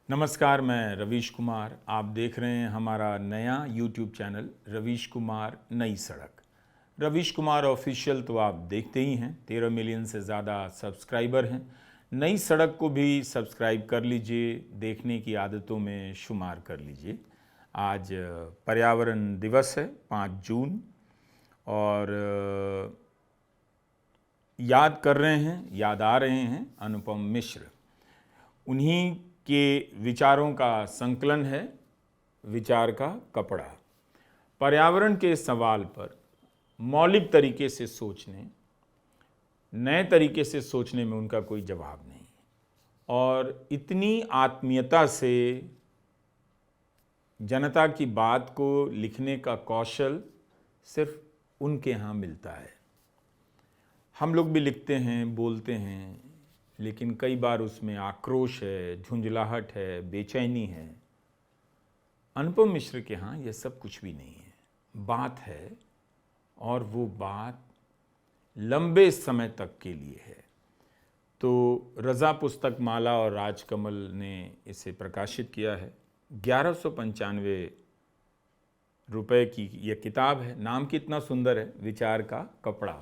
नमस्कार, मैं रवीश कुमार। आप देख रहे हैं हमारा नया यूट्यूब चैनल रवीश कुमार नई सड़क। रवीश कुमार ऑफिशियल तो आप देखते ही हैं, 13 मिलियन से ज़्यादा सब्सक्राइबर हैं। नई सड़क को भी सब्सक्राइब कर लीजिए, देखने की आदतों में शुमार कर लीजिए। आज पर्यावरण दिवस है 5 जून और याद कर रहे हैं, याद आ रहे हैं अनुपम मिश्र। उन्हीं के विचारों का संकलन है विचार का कपड़ा। पर्यावरण के सवाल पर मौलिक तरीके से सोचने, नए तरीके से सोचने में उनका कोई जवाब नहीं और इतनी आत्मीयता से जनता की बात को लिखने का कौशल सिर्फ उनके यहाँ मिलता है। हम लोग भी लिखते हैं, बोलते हैं, लेकिन कई बार उसमें आक्रोश है, झुंझलाहट है, बेचैनी है। अनुपम मिश्र के यहाँ यह सब कुछ भी नहीं है। बात है और वो बात लंबे समय तक के लिए है। तो रज़ा पुस्तक माला और राजकमल ने इसे प्रकाशित किया है। 1195 रुपए की यह किताब है। नाम कितना सुंदर है, विचार का कपड़ा।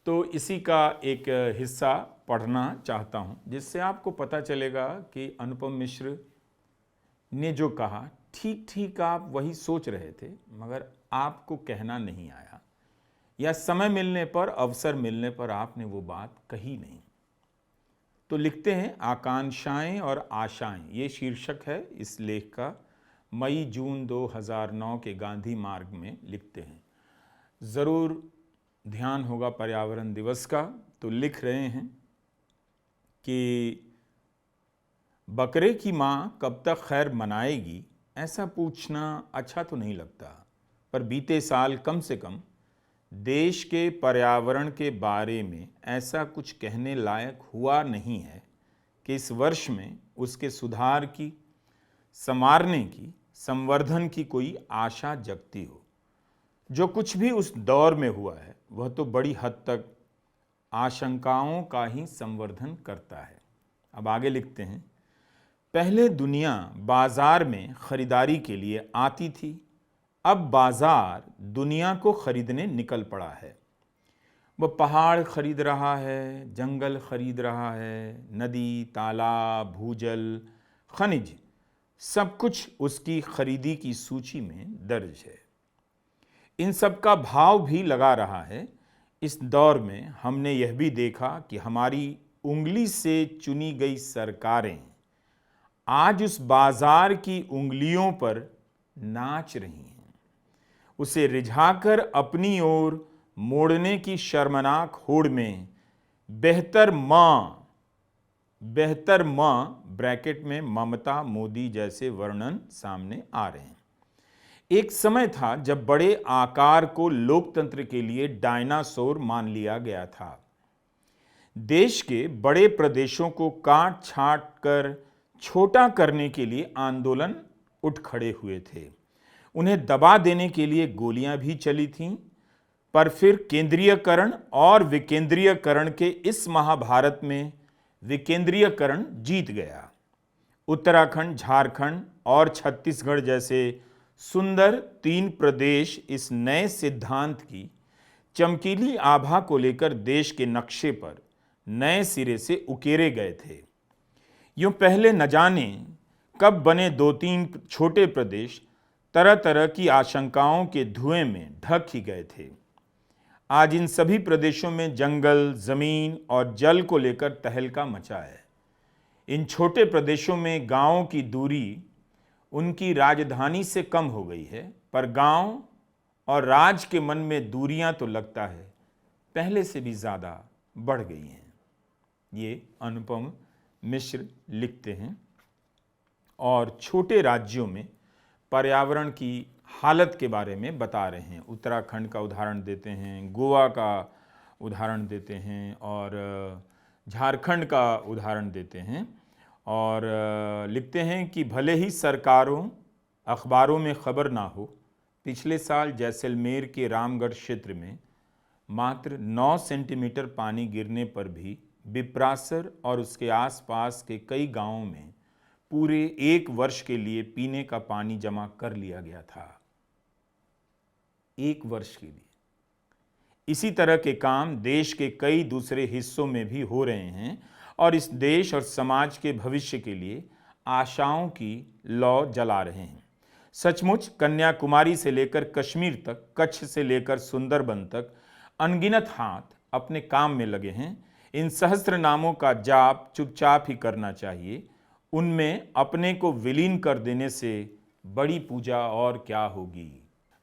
तो इसी का एक हिस्सा पढ़ना चाहता हूं, जिससे आपको पता चलेगा कि अनुपम मिश्र ने जो कहा ठीक ठीक आप वही सोच रहे थे, मगर आपको कहना नहीं आया, या समय मिलने पर, अवसर मिलने पर आपने वो बात कही नहीं। तो लिखते हैं, आकांक्षाएं और आशाएं, ये शीर्षक है इस लेख का। मई जून 2009 के गांधी मार्ग में लिखते हैं। ज़रूर ध्यान होगा पर्यावरण दिवस का। तो लिख रहे हैं कि बकरे की माँ कब तक खैर मनाएगी, ऐसा पूछना अच्छा तो नहीं लगता, पर बीते साल कम से कम देश के पर्यावरण के बारे में ऐसा कुछ कहने लायक हुआ नहीं है कि इस वर्ष में उसके सुधार की, संवारने की, संवर्धन की कोई आशा जगती हो। जो कुछ भी उस दौर में हुआ है वह तो बड़ी हद तक आशंकाओं का ही संवर्धन करता है। अब आगे लिखते हैं, पहले दुनिया बाजार में खरीदारी के लिए आती थी, अब बाजार दुनिया को खरीदने निकल पड़ा है। वह पहाड़ खरीद रहा है, जंगल खरीद रहा है, नदी, तालाब, भूजल, खनिज, सब कुछ उसकी खरीदी की सूची में दर्ज है। इन सब का भाव भी लगा रहा है। इस दौर में हमने यह भी देखा कि हमारी उंगली से चुनी गई सरकारें आज उस बाजार की उंगलियों पर नाच रही हैं, उसे रिझाकर अपनी ओर मोड़ने की शर्मनाक होड़ में बेहतर मां ब्रैकेट में ममता, मोदी जैसे वर्णन सामने आ रहे हैं। एक समय था जब बड़े आकार को लोकतंत्र के लिए डायनासोर मान लिया गया था। देश के बड़े प्रदेशों को काट छांट कर छोटा करने के लिए आंदोलन उठ खड़े हुए थे। उन्हें दबा देने के लिए गोलियां भी चली थीं, पर फिर केंद्रीयकरण और विकेंद्रीयकरण के इस महाभारत में विकेंद्रीयकरण जीत गया। उत्तराखंड, झारखंड और छत्तीसगढ़ जैसे सुंदर 3 प्रदेश इस नए सिद्धांत की चमकीली आभा को लेकर देश के नक्शे पर नए सिरे से उकेरे गए थे। यूं पहले न जाने कब बने 2-3 छोटे प्रदेश तरह तरह की आशंकाओं के धुएं में ढक ही गए थे। आज इन सभी प्रदेशों में जंगल, जमीन और जल को लेकर तहलका मचा है। इन छोटे प्रदेशों में गांवों की दूरी उनकी राजधानी से कम हो गई है, पर गांव और राज के मन में दूरियां तो लगता है पहले से भी ज़्यादा बढ़ गई हैं। ये अनुपम मिश्र लिखते हैं और छोटे राज्यों में पर्यावरण की हालत के बारे में बता रहे हैं। उत्तराखंड का उदाहरण देते हैं, गोवा का उदाहरण देते हैं और झारखंड का उदाहरण देते हैं और लिखते हैं कि भले ही सरकारों, अखबारों में खबर ना हो, पिछले साल जैसलमेर के रामगढ़ क्षेत्र में मात्र 9 सेंटीमीटर पानी गिरने पर भी बिप्रासर और उसके आसपास के कई गांवों में पूरे 1 वर्ष के लिए पीने का पानी जमा कर लिया गया था। 1 वर्ष के लिए। इसी तरह के काम देश के कई दूसरे हिस्सों में भी हो रहे हैं और इस देश और समाज के भविष्य के लिए आशाओं की लौ जला रहे हैं। सचमुच कन्याकुमारी से लेकर कश्मीर तक, कच्छ से लेकर सुंदरबन तक अनगिनत हाथ अपने काम में लगे हैं। इन सहस्त्र नामों का जाप चुपचाप ही करना चाहिए। उनमें अपने को विलीन कर देने से बड़ी पूजा और क्या होगी।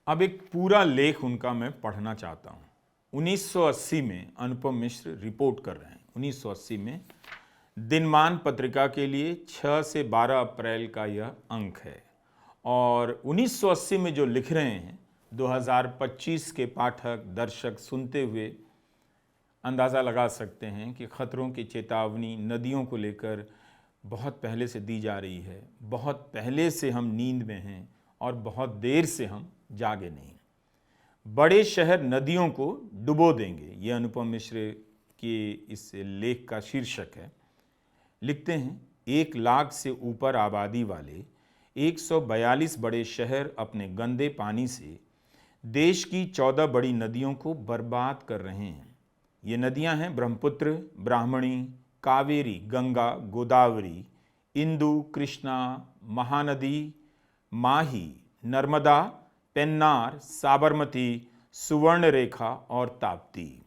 अब एक पूरा लेख उनका मैं पढ़ना चाहता हूँ। 1980 में अनुपम मिश्र रिपोर्ट कर रहे हैं। 1980 में दिनमान पत्रिका के लिए 6 से 12 अप्रैल का यह अंक है और 1980 में जो लिख रहे हैं 2025 के पाठक दर्शक सुनते हुए अंदाज़ा लगा सकते हैं कि खतरों की चेतावनी नदियों को लेकर बहुत पहले से दी जा रही है। बहुत पहले से हम नींद में हैं और बहुत देर से हम जागे नहीं। बड़े शहर नदियों को डुबो देंगे, ये अनुपम मिश्र के इस लेख का शीर्षक है। लिखते हैं 1 लाख से ऊपर आबादी वाले 142 बड़े शहर अपने गंदे पानी से देश की 14 बड़ी नदियों को बर्बाद कर रहे हैं। ये नदियां हैं ब्रह्मपुत्र, ब्राह्मणी, कावेरी, गंगा, गोदावरी, इंदु, कृष्णा, महानदी, माही, नर्मदा, पेन्नार, साबरमती, सुवर्णरेखा और ताप्ती।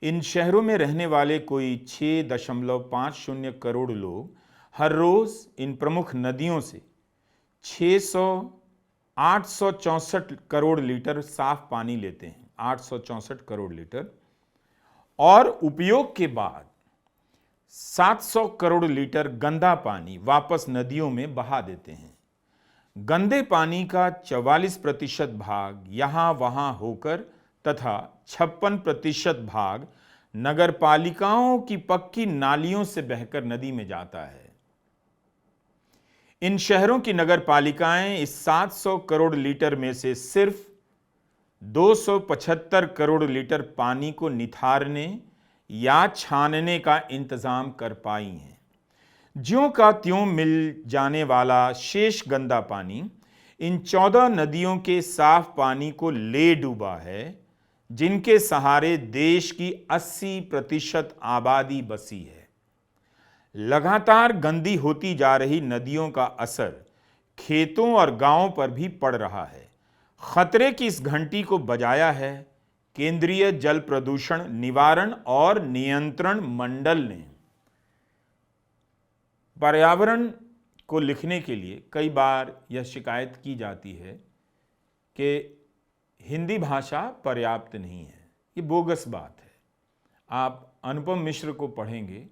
इन शहरों में रहने वाले कोई 6.50 करोड़ लोग हर रोज इन प्रमुख नदियों से 864 करोड़ लीटर साफ पानी लेते हैं। 864 करोड़ लीटर और उपयोग के बाद 700 करोड़ लीटर गंदा पानी वापस नदियों में बहा देते हैं। गंदे पानी का 44% भाग यहां वहां होकर तथा 56% भाग नगरपालिकाओं की पक्की नालियों से बहकर नदी में जाता है। इन शहरों की नगरपालिकाएं इस 700 करोड़ लीटर में से सिर्फ 275 करोड़ लीटर पानी को निथारने या छानने का इंतजाम कर पाई हैं। ज्यों का त्यों मिल जाने वाला शेष गंदा पानी इन 14 नदियों के साफ पानी को ले डूबा है, जिनके सहारे देश की 80% आबादी बसी है। लगातार गंदी होती जा रही नदियों का असर खेतों और गांवों पर भी पड़ रहा है। खतरे की इस घंटी को बजाया है केंद्रीय जल प्रदूषण निवारण और नियंत्रण मंडल ने। पर्यावरण को लिखने के लिए कई बार यह शिकायत की जाती है कि हिंदी भाषा पर्याप्त नहीं है। ये बोगस बात है। आप अनुपम मिश्र को पढ़ेंगे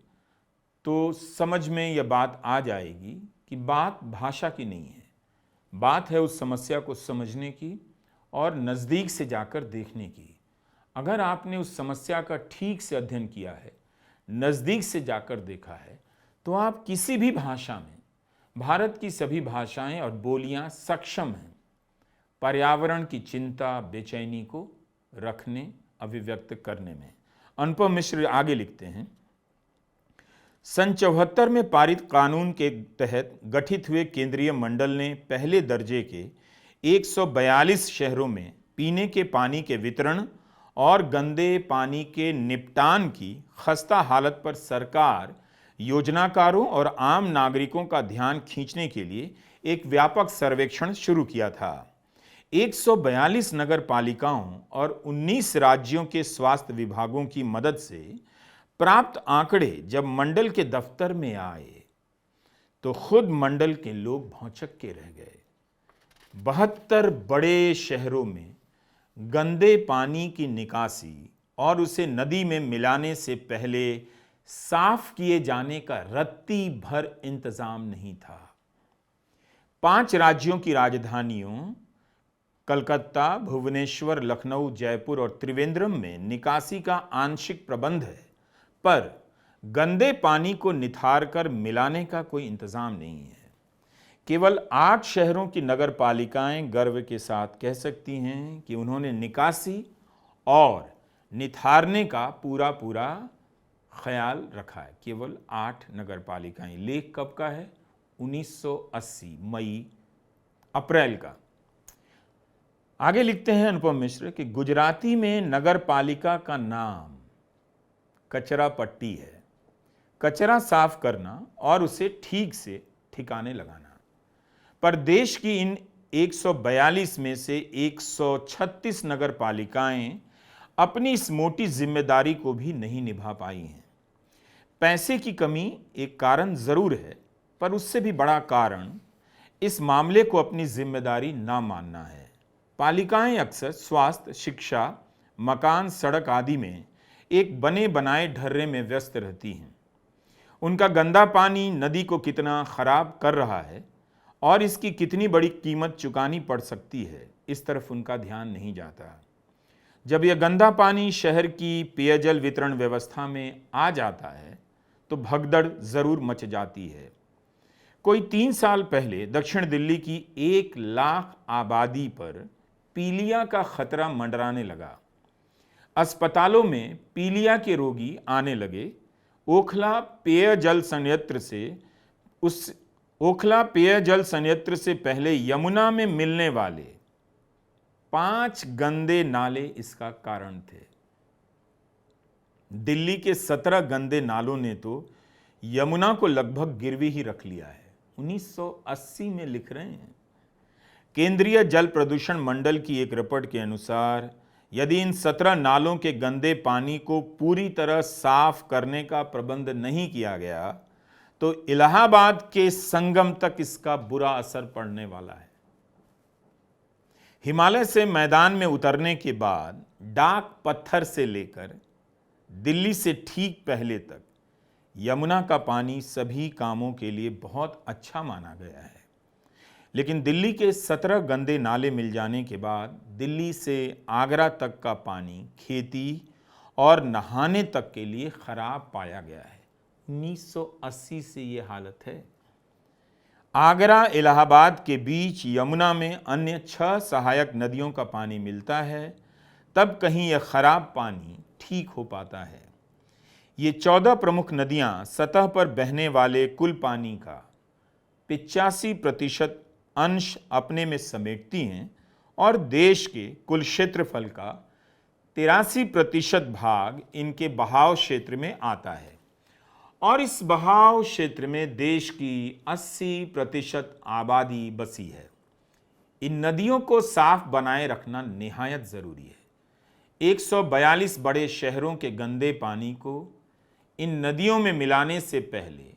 तो समझ में यह बात आ जाएगी कि बात भाषा की नहीं है, बात है उस समस्या को समझने की और नज़दीक से जाकर देखने की। अगर आपने उस समस्या का ठीक से अध्ययन किया है, नज़दीक से जाकर देखा है, तो आप किसी भी भाषा में, भारत की सभी भाषाएं और बोलियां सक्षम हैं पर्यावरण की चिंता, बेचैनी को रखने, अभिव्यक्त करने में। अनुपम मिश्र आगे लिखते हैं, सन 74 में पारित कानून के तहत गठित हुए केंद्रीय मंडल ने पहले दर्जे के 142 शहरों में पीने के पानी के वितरण और गंदे पानी के निपटान की खस्ता हालत पर सरकार, योजनाकारों और आम नागरिकों का ध्यान खींचने के लिए एक व्यापक सर्वेक्षण शुरू किया था। 142 नगर पालिकाओं और 19 राज्यों के स्वास्थ्य विभागों की मदद से प्राप्त आंकड़े जब मंडल के दफ्तर में आए तो खुद मंडल के लोग भौंचक के रह गए। 72 बड़े शहरों में गंदे पानी की निकासी और उसे नदी में मिलाने से पहले साफ किए जाने का रत्ती भर इंतजाम नहीं था। 5 राज्यों की राजधानियों कलकत्ता, भुवनेश्वर, लखनऊ, जयपुर और त्रिवेंद्रम में निकासी का आंशिक प्रबंध है, पर गंदे पानी को निथार कर मिलाने का कोई इंतजाम नहीं है। केवल 8 शहरों की नगर पालिकाएं गर्व के साथ कह सकती हैं कि उन्होंने निकासी और निथारने का पूरा ख्याल रखा है। केवल 8 नगर पालिकाएं। लेख कब का है? 1980 मई अप्रैल का। आगे लिखते हैं अनुपम मिश्र कि गुजराती में नगर पालिका का नाम कचरा पट्टी है। कचरा साफ करना और उसे ठीक से ठिकाने लगाना। पर देश की इन 142 में से 136 नगर पालिकाएं अपनी इस मोटी जिम्मेदारी को भी नहीं निभा पाई हैं। पैसे की कमी एक कारण जरूर है, पर उससे भी बड़ा कारण इस मामले को अपनी जिम्मेदारी ना मानना है। पालिकाएं अक्सर स्वास्थ्य, शिक्षा, मकान, सड़क आदि में एक बने बनाए ढर्रे में व्यस्त रहती हैं। उनका गंदा पानी नदी को कितना खराब कर रहा है और इसकी कितनी बड़ी कीमत चुकानी पड़ सकती है, इस तरफ उनका ध्यान नहीं जाता। जब यह गंदा पानी शहर की पेयजल वितरण व्यवस्था में आ जाता है तो भगदड़ जरूर मच जाती है। कोई 3 साल पहले दक्षिण दिल्ली की 1 लाख आबादी पर पीलिया का खतरा मंडराने लगा। अस्पतालों में पीलिया के रोगी आने लगे। ओखला पेयजल संयंत्र से पहले यमुना में मिलने वाले 5 गंदे नाले इसका कारण थे। दिल्ली के 17 गंदे नालों ने तो यमुना को लगभग गिरवी ही रख लिया है। 1980 में लिख रहे हैं। केंद्रीय जल प्रदूषण मंडल की एक रिपोर्ट के अनुसार यदि इन 17 नालों के गंदे पानी को पूरी तरह साफ करने का प्रबंध नहीं किया गया तो इलाहाबाद के संगम तक इसका बुरा असर पड़ने वाला है। हिमालय से मैदान में उतरने के बाद डाक पत्थर से लेकर दिल्ली से ठीक पहले तक यमुना का पानी सभी कामों के लिए बहुत अच्छा माना गया है। लेकिन दिल्ली के 17 गंदे नाले मिल जाने के बाद दिल्ली से आगरा तक का पानी खेती और नहाने तक के लिए खराब पाया गया है। 1980 से ये हालत है। आगरा इलाहाबाद के बीच यमुना में अन्य 6 सहायक नदियों का पानी मिलता है, तब कहीं यह खराब पानी ठीक हो पाता है। ये 14 प्रमुख नदियां सतह पर बहने वाले कुल पानी का 85% अंश अपने में समेटती हैं और देश के कुल क्षेत्रफल का 83% भाग इनके बहाव क्षेत्र में आता है और इस बहाव क्षेत्र में देश की 80% आबादी बसी है। इन नदियों को साफ बनाए रखना निहायत जरूरी है। 142 बड़े शहरों के गंदे पानी को इन नदियों में मिलाने से पहले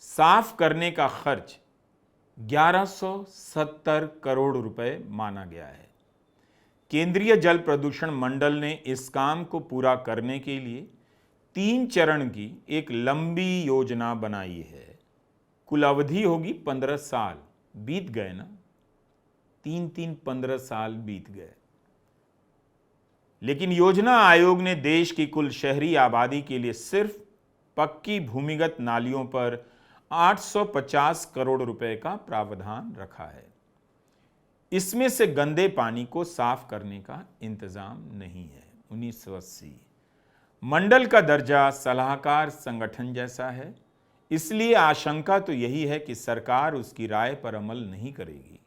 साफ करने का खर्च 1170 करोड़ रुपए माना गया है। केंद्रीय जल प्रदूषण मंडल ने इस काम को पूरा करने के लिए 3 चरण की एक लंबी योजना बनाई है। कुल अवधि होगी 15 साल। बीत गए ना, 15 साल बीत गए। लेकिन योजना आयोग ने देश की कुल शहरी आबादी के लिए सिर्फ पक्की भूमिगत नालियों पर 850 करोड़ रुपए का प्रावधान रखा है। इसमें से गंदे पानी को साफ करने का इंतजाम नहीं है। 1980 मंडल का दर्जा सलाहकार संगठन जैसा है, इसलिए आशंका तो यही है कि सरकार उसकी राय पर अमल नहीं करेगी।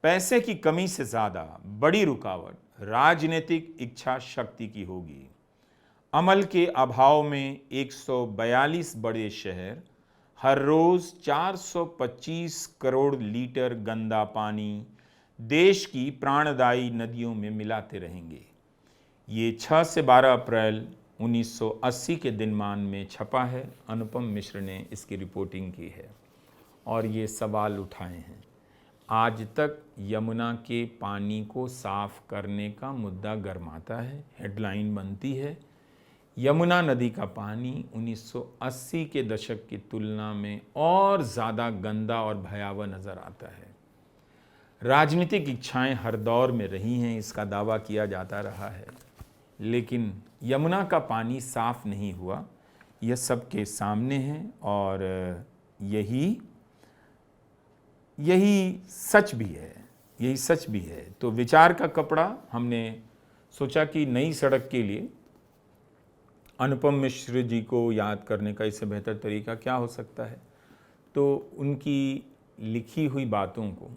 पैसे की कमी से ज्यादा बड़ी रुकावट राजनीतिक इच्छा शक्ति की होगी। अमल के अभाव में 142 बड़े शहर हर रोज 425 करोड़ लीटर गंदा पानी देश की प्राणदायी नदियों में मिलाते रहेंगे। ये 6 से 12 अप्रैल 1980 के दिनमान में छपा है। अनुपम मिश्र ने इसकी रिपोर्टिंग की है और ये सवाल उठाए हैं। आज तक यमुना के पानी को साफ करने का मुद्दा गरमाता है। हेडलाइन बनती है, यमुना नदी का पानी 1980 के दशक की तुलना में और ज़्यादा गंदा और भयावह नज़र आता है। राजनीतिक इच्छाएं हर दौर में रही हैं, इसका दावा किया जाता रहा है, लेकिन यमुना का पानी साफ नहीं हुआ, यह सबके सामने है और यही सच भी है, यही सच भी है। तो विचार का कपड़ा हमने सोचा कि नई सड़क के लिए अनुपम मिश्र जी को याद करने का इससे बेहतर तरीका क्या हो सकता है। तो उनकी लिखी हुई बातों को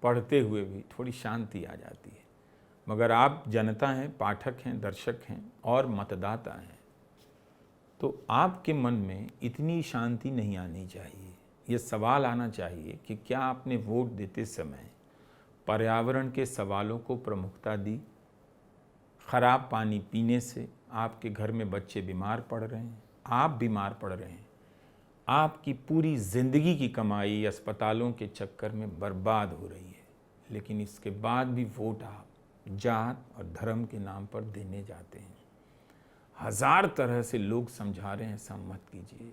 पढ़ते हुए भी थोड़ी शांति आ जाती है। मगर आप जनता हैं, पाठक हैं, दर्शक हैं और मतदाता हैं, तो आपके मन में इतनी शांति नहीं आनी चाहिए। ये सवाल आना चाहिए कि क्या आपने वोट देते समय पर्यावरण के सवालों को प्रमुखता दी? ख़राब पानी पीने से आपके घर में बच्चे बीमार पड़ रहे हैं, आप बीमार पड़ रहे हैं, आपकी पूरी ज़िंदगी की कमाई अस्पतालों के चक्कर में बर्बाद हो रही है, लेकिन इसके बाद भी वोट आप जात और धर्म के नाम पर देने जाते हैं। हज़ार तरह से लोग समझा रहे हैं ऐसा मत कीजिए,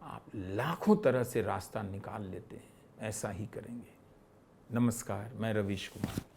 आप लाखों तरह से रास्ता निकाल लेते हैं, ऐसा ही करेंगे। नमस्कार, मैं रवीश कुमार।